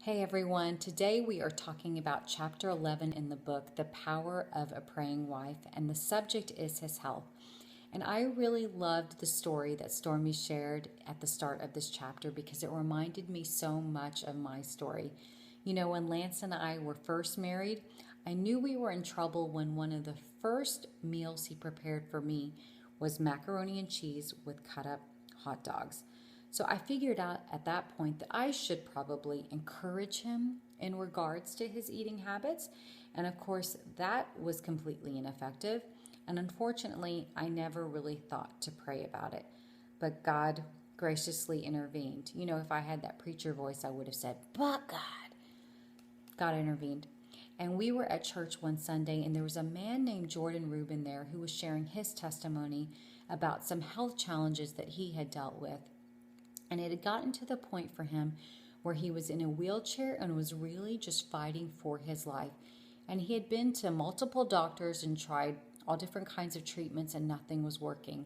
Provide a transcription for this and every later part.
Hey everyone, today we are talking about chapter 11 in the book, The Power of a Praying Wife, and the subject is his health. And I really loved the story that Stormy shared at the start of this chapter because it reminded me so much of my story. You know, when Lance and I were first married, I knew we were in trouble when one of the first meals he prepared for me was macaroni and cheese with cut up hot dogs. So I figured out at that point that I should probably encourage him in regards to his eating habits. And of course, that was completely ineffective. And unfortunately, I never really thought to pray about it. But God graciously intervened. You know, if I had that preacher voice, I would have said, but God intervened. And we were at church one Sunday, and there was a man named Jordan Rubin there who was sharing his testimony about some health challenges that he had dealt with. And it had gotten to the point for him where he was in a wheelchair and was really just fighting for his life. And he had been to multiple doctors and tried all different kinds of treatments and nothing was working.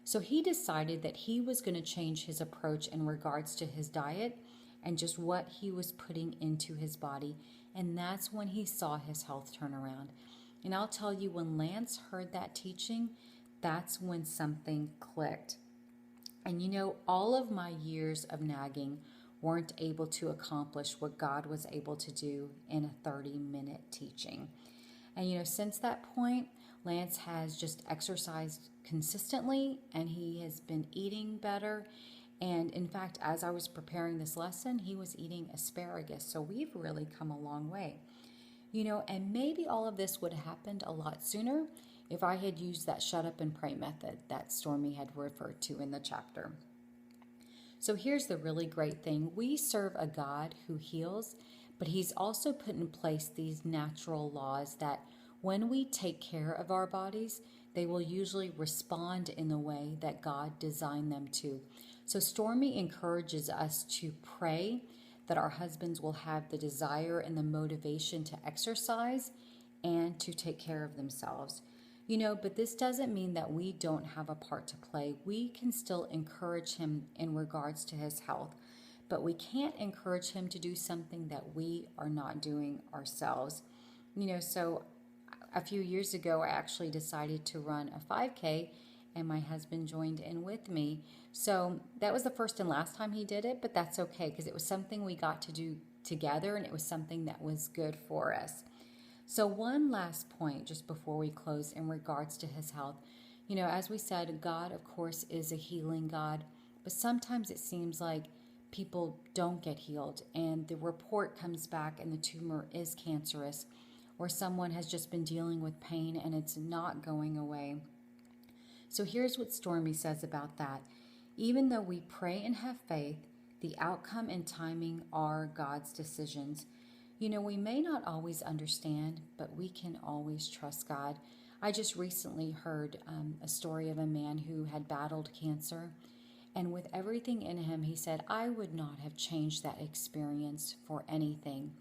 So he decided that he was going to change his approach in regards to his diet and just what he was putting into his body. And that's when he saw his health turn around. And I'll tell you, when Lance heard that teaching, that's when something clicked. And you know, all of my years of nagging weren't able to accomplish what God was able to do in a 30-minute teaching. And you know, since that point, Lance has just exercised consistently and he has been eating better. And in fact, as I was preparing this lesson, he was eating asparagus. So we've really come a long way. You know, and maybe all of this would have happened a lot sooner if I had used that shut up and pray method that Stormy had referred to in the chapter. So here's the really great thing. We serve a God who heals, but he's also put in place these natural laws that when we take care of our bodies, they will usually respond in the way that God designed them to. So Stormy encourages us to pray that our husbands will have the desire and the motivation to exercise and to take care of themselves. You know, but this doesn't mean that we don't have a part to play. We can still encourage him in regards to his health, but we can't encourage him to do something that we are not doing ourselves. You know, so a few years ago, I actually decided to run a 5K and my husband joined in with me. So that was the first and last time he did it, but that's okay because it was something we got to do together and it was something that was good for us. So one last point just before we close in regards to his health. You know, as we said, God, of course, is a healing God, but sometimes it seems like people don't get healed and the report comes back and the tumor is cancerous, or someone has just been dealing with pain and it's not going away. So here's what Stormy says about that. Even though we pray and have faith, the outcome and timing are God's decisions. You know, we may not always understand, but we can always trust God. I just recently heard a story of a man who had battled cancer, and with everything in him, he said, I would not have changed that experience for anything.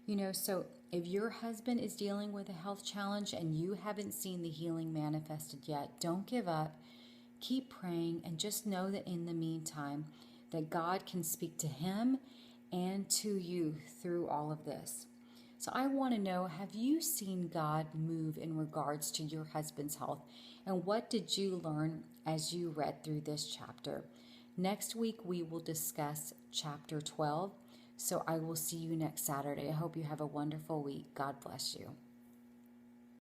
You know, so if your husband is dealing with a health challenge and you haven't seen the healing manifested yet, don't give up. Keep praying and just know that in the meantime, that God can speak to him and to you through all of this. So I want to know, have you seen God move in regards to your husband's health? And what did you learn as you read through this chapter? Next week, we will discuss chapter 12. So I will see you next Saturday. I hope you have a wonderful week. God bless you.